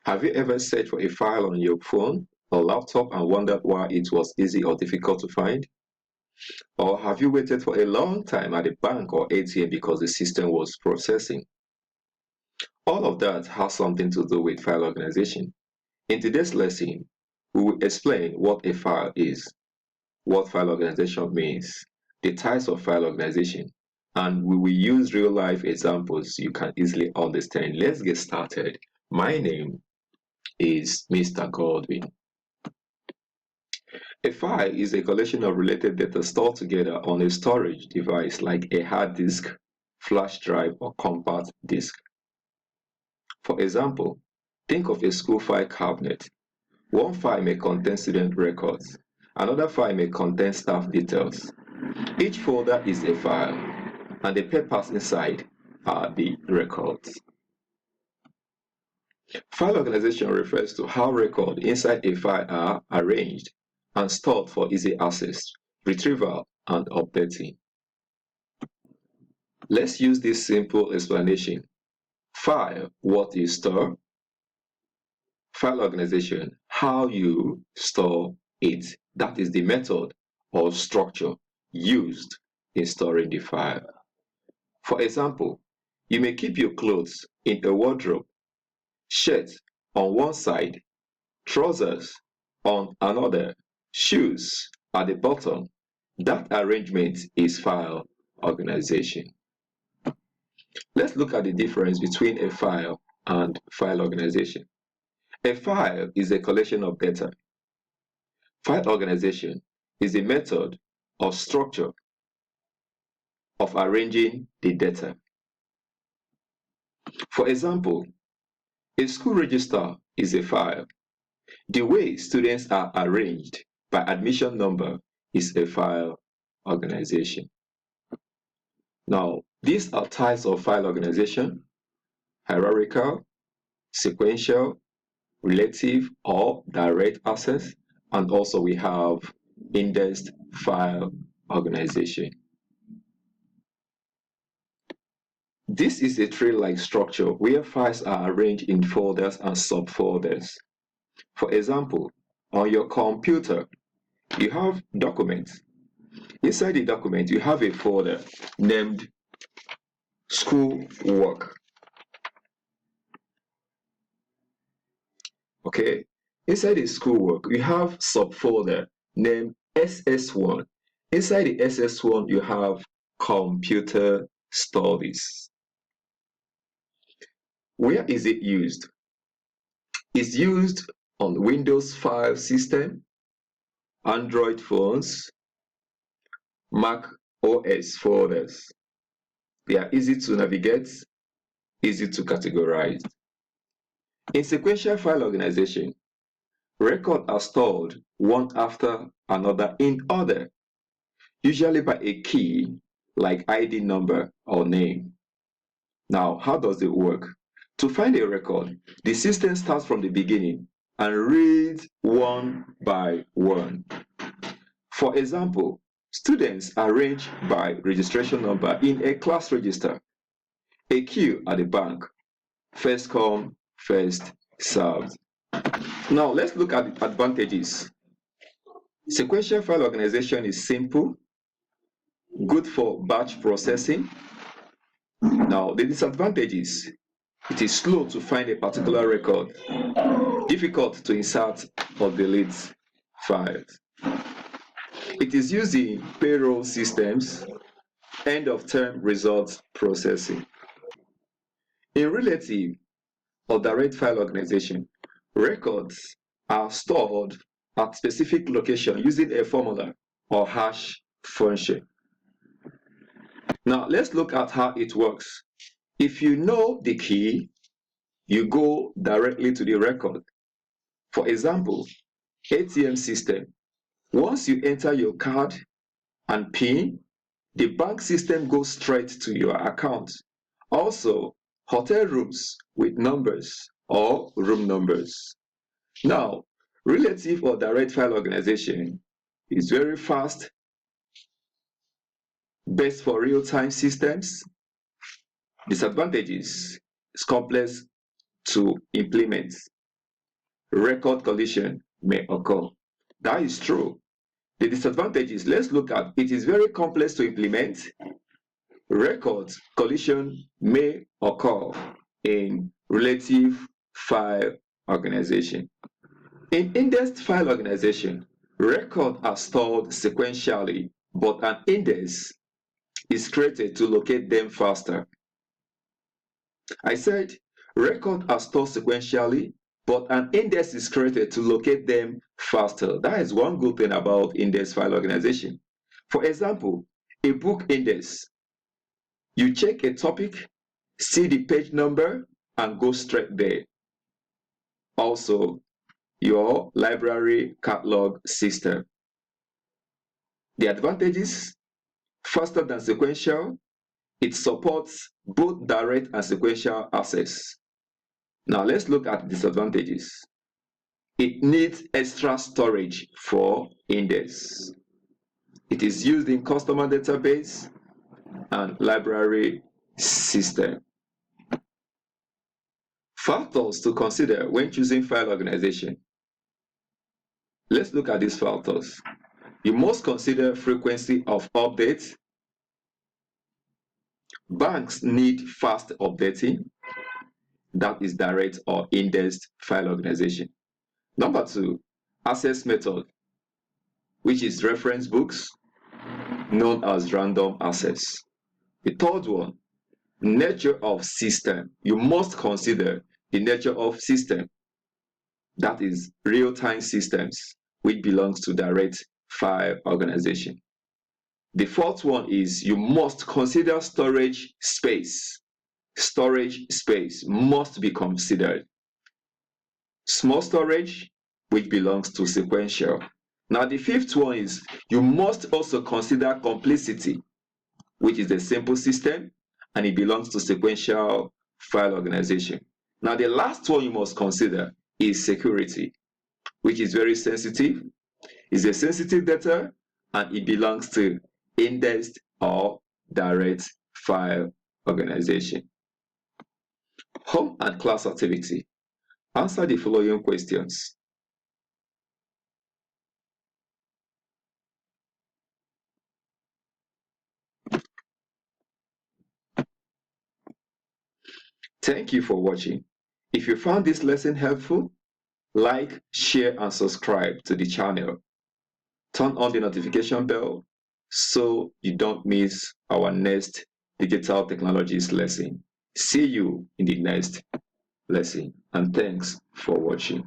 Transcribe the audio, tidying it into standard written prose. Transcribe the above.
Have you ever searched for a file on your phone or laptop and wondered why it was easy or difficult to find? Or have you waited for a long time at a bank or ATM because the system was processing? All of that has something to do with file organization. In today's lesson, we will explain what a file is, what file organization means, the types of file organization, and we will use real-life examples you can easily understand. Let's get started. My name is Mr. Godwin. A file is a collection of related data stored together on a storage device like a hard disk, flash drive, or compact disk. For example, think of a school file cabinet. One file may contain student records, another file may contain staff details. Each folder is a file, and the papers inside are the records. File organization refers to how records inside a file are arranged and stored for easy access, retrieval, and updating. Let's use this simple explanation. File, what you store. File organization, how you store it. That is the method or structure used in storing the file. For example, you may keep your clothes in a wardrobe, shirt on one side, trousers on another, shoes at the bottom. That arrangement is file organization. Let's look at the difference between a file and file organization. A file is a collection of data. File organization is a method or structure of arranging the data. For example, a school register is a file. The way students are arranged by admission number is a file organization. Now, these are types of file organization: hierarchical, sequential, relative or direct access, and also we have indexed file organization. This is a tree-like structure where files are arranged in folders and subfolders. For example, on your computer, you have documents. Inside the document, you have a folder named school work. Okay, inside the schoolwork, you have subfolder named SS1. Inside the SS1, you have computer studies. Where is it used? It's used on Windows file system, Android phones, Mac OS folders. They are easy to navigate, easy to categorize. In sequential file organization, records are stored one after another in order, usually by a key like ID number or name. Now, how does it work? To find a record, the system starts from the beginning and reads one by one. For example, students arranged by registration number in a class register, a queue at the bank, first come, first served. Now, let's look at the advantages. Sequential file organization is simple, good for batch processing. Now, the disadvantages: it is slow to find a particular record, difficult to insert or delete files. It is used in payroll systems, end of term results processing. In relative or direct file organization, records are stored at specific location using a formula or hash function. Now, let's look at how it works. If you know the key, you go directly to the record. For example, ATM system. Once you enter your card and PIN, the bank system goes straight to your account. Also, hotel rooms with numbers or room numbers. Now, relative or direct file organization is very fast, best for real-time systems. Disadvantages: it's complex to implement. record collision may occur. That is true. The disadvantages, let's look at it is very complex to implement. Record collision may occur in relative file organization. In indexed file organization, records are stored sequentially, but an index is created to locate them faster. I said records are stored sequentially, but an index is created to locate them faster. That is one good thing about index file organization. For example, a book index. You check a topic, see the page number, and go straight there. Also, your library catalog system. The advantages: faster than sequential. It supports both direct and sequential access. Now let's look at disadvantages. It needs extra storage for index. It is used in customer database and library system. Factors to consider when choosing file organization. Let's look at these factors. You must consider frequency of updates. Banks need fast updating. That is direct or indexed file organization. Number 2, access method, which is reference books, known as random access. The third one, nature of system. You must consider the nature of system. That is real-time systems, which belongs to direct file organization. The fourth one is you must consider storage space. Storage space must be considered. Small storage, which belongs to sequential. Now the fifth one is you must also consider complexity, which is a simple system and it belongs to sequential file organization. Now the last one you must consider is security, which is very sensitive. It's a sensitive data and it belongs to indexed or direct file organization. Home and class activity. Answer the following questions. Thank you for watching. If you found this lesson helpful, like, share, and subscribe to the channel. Turn on the notification bell so you don't miss our next digital technologies lesson. See you in the next lesson, and thanks for watching.